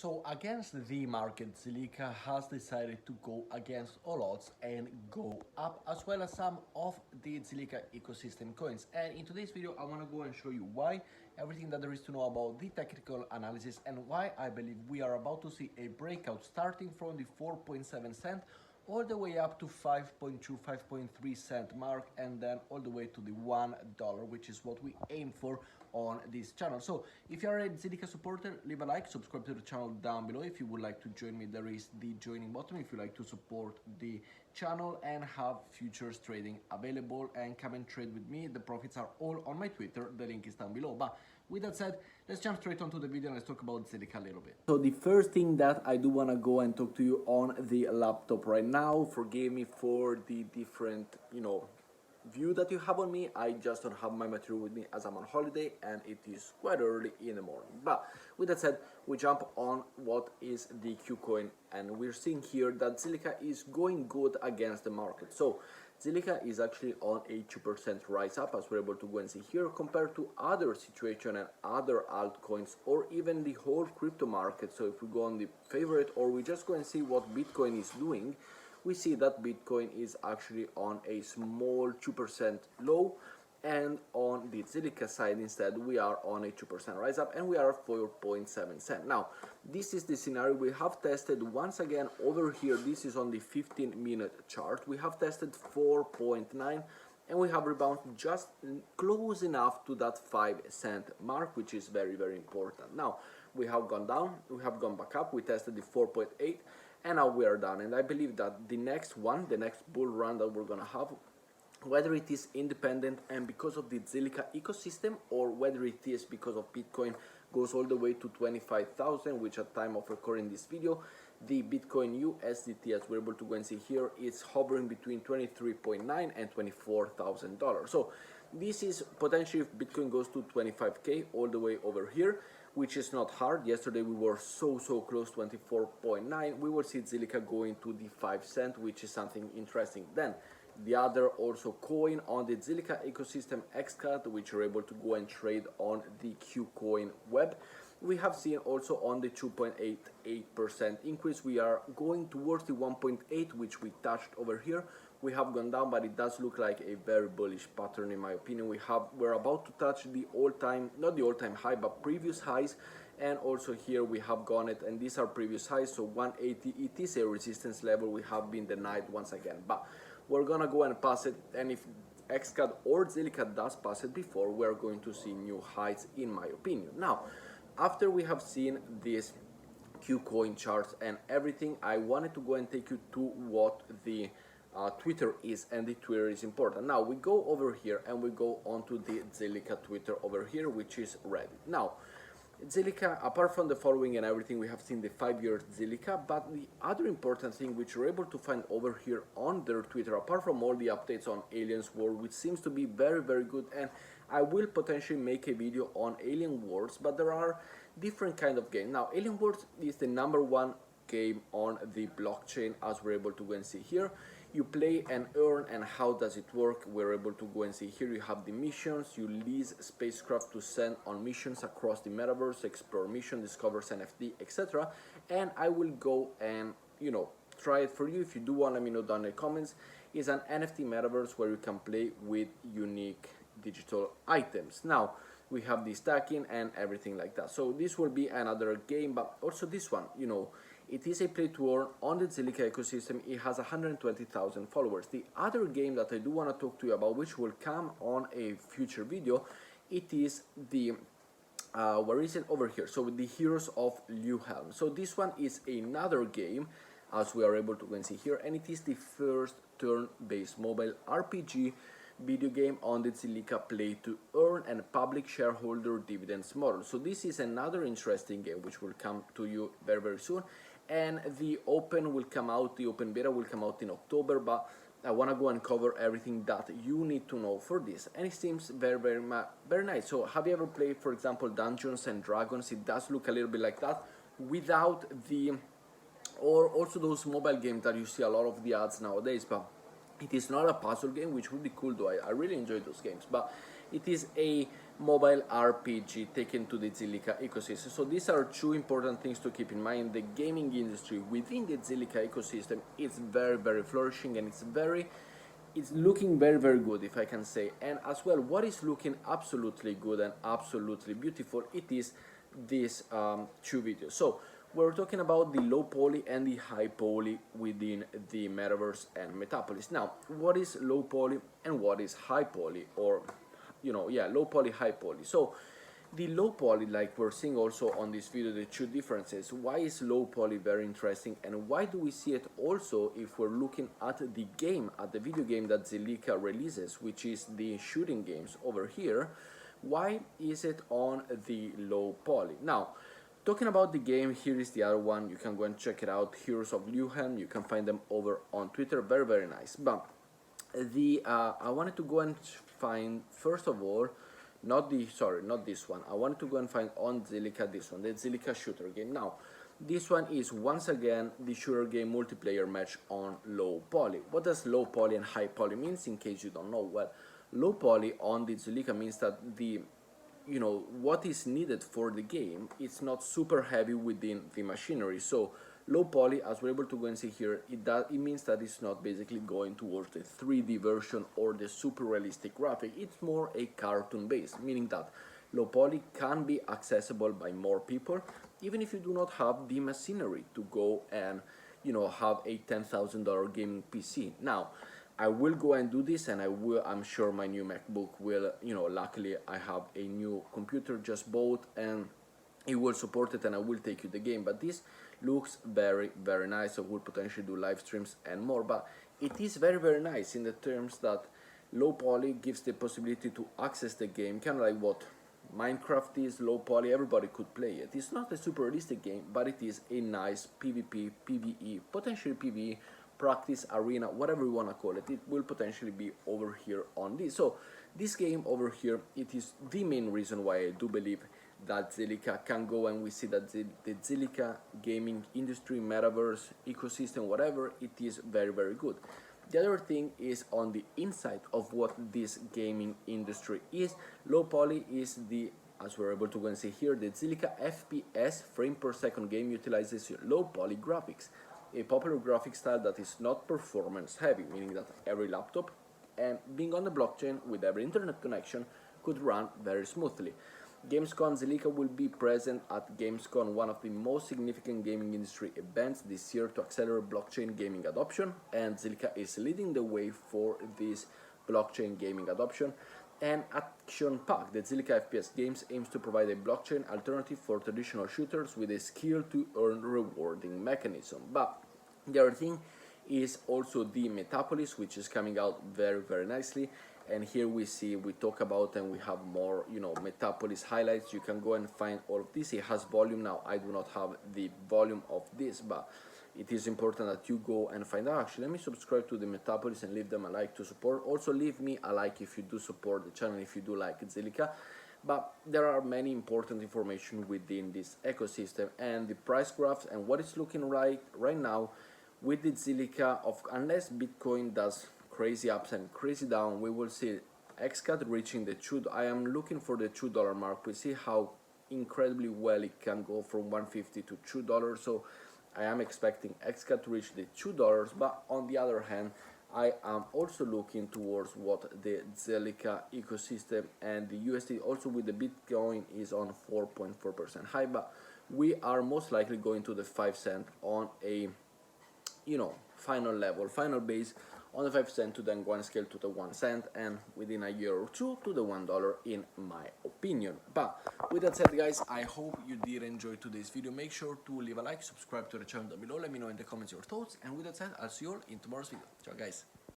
So against the market, Zilliqa has decided to go against all odds and go up, as well as some of the Zilliqa ecosystem coins. And in today's video, I want to go and show you why, everything that there is to know about the technical analysis, and why I believe we are about to see a breakout starting from the 4.7 cent all the way up to 5.2, 5.3 cent mark, and then all the way to the $1, which is what we aim for on this channel. So if you are a Zilliqa supporter, leave a like, subscribe to the channel down below. If you would like to join me, there is the joining button if you like to support the channel and have futures trading available, and come and trade with me. The profits are all on my Twitter, the link is down below. But with that said, let's jump straight onto the video and let's talk about Zilliqa a little bit. So the first thing that I do want to go and talk to you on the laptop right now, forgive me for the different, view that you have on me. I just don't have my material with me as I'm on holiday and it is quite early in the morning. But with that said, we jump on what is the KuCoin, and we're seeing here that Zilliqa is going good against the market. So Zilliqa is actually on a 2% rise up, as we're able to go and see here, compared to other situation and other altcoins, or even the whole crypto market. So if we go on the favorite, or we just go and see what Bitcoin is doing, we see that Bitcoin is actually on a small 2% low, and on the Zilliqa side instead we are on a 2% rise up, and we are at 4.7 cent. Now this is the scenario we have tested once again over here. This is on the 15-minute chart. We have tested 4.9 and we have rebounded just close enough to that 5 cent mark, which is very, very important. Now we have gone down, we have gone back up, we tested the 4.8, and now we are done. And I believe that the next bull run that we're gonna have, whether it is independent and because of the Zilliqa ecosystem, or whether it is because of Bitcoin goes all the way to 25,000, which at time of recording this video, the Bitcoin USDT, as we're able to go and see here, is hovering between 23.9 and $24,000. So this is potentially if Bitcoin goes to 25k all the way over here, which is not hard. Yesterday we were so close, 24.9. We will see Zilliqa going to the 5 cent, which is something interesting. Then the other also coin on the Zilliqa ecosystem, XCAD, which you're able to go and trade on the KuCoin web, we have seen also on the 2.88% increase. We are going towards the 1.8, which we touched over here. We have gone down, but it does look like a very bullish pattern in my opinion. We're about to touch the all-time, not the all-time high, but previous highs, and also here we have gone it, and these are previous highs. So 180, it is a resistance level. We have been denied once again, but we're gonna go and pass it, and if XCAD or Zilliqa does pass it before, we're going to see new heights in my opinion. Now after we have seen this KuCoin charts and everything, I wanted to go and take you to what the Twitter is, and the Twitter is important. Now we go over here and we go onto the Zilliqa Twitter over here, which is Reddit. Now Zilliqa, apart from the following and everything, we have seen the 5-year Zilliqa, but the other important thing which we're able to find over here on their Twitter, apart from all the updates on Aliens World, which seems to be very, very good, and I will potentially make a video on Alien Worlds, but there are different kind of games. Now Alien Worlds is the #1 game on the blockchain, as we're able to go and see here. You play and earn, and how does it work? We're able to go and see here. You have the missions, you lease spacecraft to send on missions across the metaverse, explore mission, discovers NFT, etc. And I will go and try it for you. If you do want, let me know down in the comments. It's an NFT metaverse where you can play with unique digital items. Now we have the stacking and everything like that. So this will be another game, but also this one, it is a play to earn on the Zilliqa ecosystem. It has 120,000 followers. The other game that I do want to talk to you about, which will come on a future video, it is the where is it over here? So the Heroes of Luhelm. So this one is another game, as we are able to go and see here, and it is the first turn-based mobile RPG video game on the Zilliqa play to earn and public shareholder dividends model. So this is another interesting game which will come to you very, very soon, and the open will come out, the open beta will come out in October, but I want to go and cover everything that you need to know for this, and it seems very, very nice. So have you ever played, for example, Dungeons and Dragons? It does look a little bit like that without the, or also those mobile games that you see a lot of the ads nowadays, but it is not a puzzle game, which would be cool though. I really enjoy those games, but it is a mobile RPG taken to the Zilliqa ecosystem. So these are two important things to keep in mind. The gaming industry within the Zilliqa ecosystem is very flourishing, and it's looking very good, if I can say. And as well, what is looking absolutely good and absolutely beautiful, it is these two videos. So we're talking about the low poly and the high poly within the metaverse and Metapolis. Now, what is low poly and what is high poly, or low poly, high poly? So the low poly, like we're seeing also on this video, the two differences. Why is low poly very interesting, and why do we see it also if we're looking at the game, at the video game that Zilliqa releases, which is the shooting games over here? Why is it on the low poly? Now, talking about the game, here is the other one. You can go and check it out, Heroes of Luhan. You can find them over on Twitter. Very nice. But I wanted to go and find, first of all, not this one. I wanted to go and find on Zilliqa this one, the Zilliqa shooter game. Now, this one is once again the shooter game multiplayer match on low poly. What does low poly and high poly means, in case you don't know? Well, low poly on the Zilliqa means that what is needed for the game, it's not super heavy within the machinery. So low poly, as we're able to go and see here, it means that it's not basically going towards the 3D version or the super realistic graphic. It's more a cartoon based, meaning that low poly can be accessible by more people, even if you do not have the machinery to go and have a $10,000 gaming PC. Now, I will go and do this, and I'm sure my new MacBook will, luckily I have a new computer just bought, and it will support it, and I will take you the game. But this looks very nice. I will potentially do live streams and more, but it is very nice in the terms that low poly gives the possibility to access the game, kind of like what Minecraft is. Low poly, everybody could play it. It's not a super realistic game, but it is a nice PvP, PvE, potentially PvE, practice arena, whatever you want to call it. It will potentially be over here on this. So this game over here, it is the main reason why I do believe that Zilliqa can go, and we see that the Zilliqa gaming industry, metaverse, ecosystem, whatever, it is very good. The other thing is on the inside of what this gaming industry is. Low poly is the, as we're able to go and see here, the Zilliqa FPS, frame per second game, utilizes low poly graphics, a popular graphic style that is not performance heavy, meaning that every laptop and being on the blockchain with every internet connection could run very smoothly. Gamescom Zilliqa will be present at Gamescom, one of the most significant gaming industry events this year, to accelerate blockchain gaming adoption, and Zilliqa is leading the way for this blockchain gaming adoption. And Action Pack, the Zilliqa FPS Games aims to provide a blockchain alternative for traditional shooters with a skill to earn rewarding mechanism. But the other thing is also the Metapolis, which is coming out very nicely. And here we talk about, and we have more, Metapolis highlights. You can go and find all of this. It has volume. Now, I do not have the volume of this, but it is important that you go and find out. Actually, let me subscribe to the Metapolis and leave them a like to support. Also, leave me a like if you do support the channel, if you do like Zilliqa. But there are many important information within this ecosystem, and the price graphs and what it's looking right now with the Zilliqa, unless Bitcoin does crazy ups and crazy down, we will see XCAT reaching the I am looking for the $2 mark. We see how incredibly well it can go from $1.50 to $2. So I am expecting XCAT to reach the $2, but on the other hand, I am also looking towards what the Zilliqa ecosystem and the USD, also with the Bitcoin, is on 4.4% high, but we are most likely going to the 5 cent on a final level, final base on the 5 cent, to then go and scale to the 1 cent, and within a year or two to the $1, in my opinion. But with that said, guys, I hope you did enjoy today's video. Make sure to leave a like, subscribe to the channel down below, let me know in the comments your thoughts, and with that said, I'll see you all in tomorrow's video. Ciao, guys.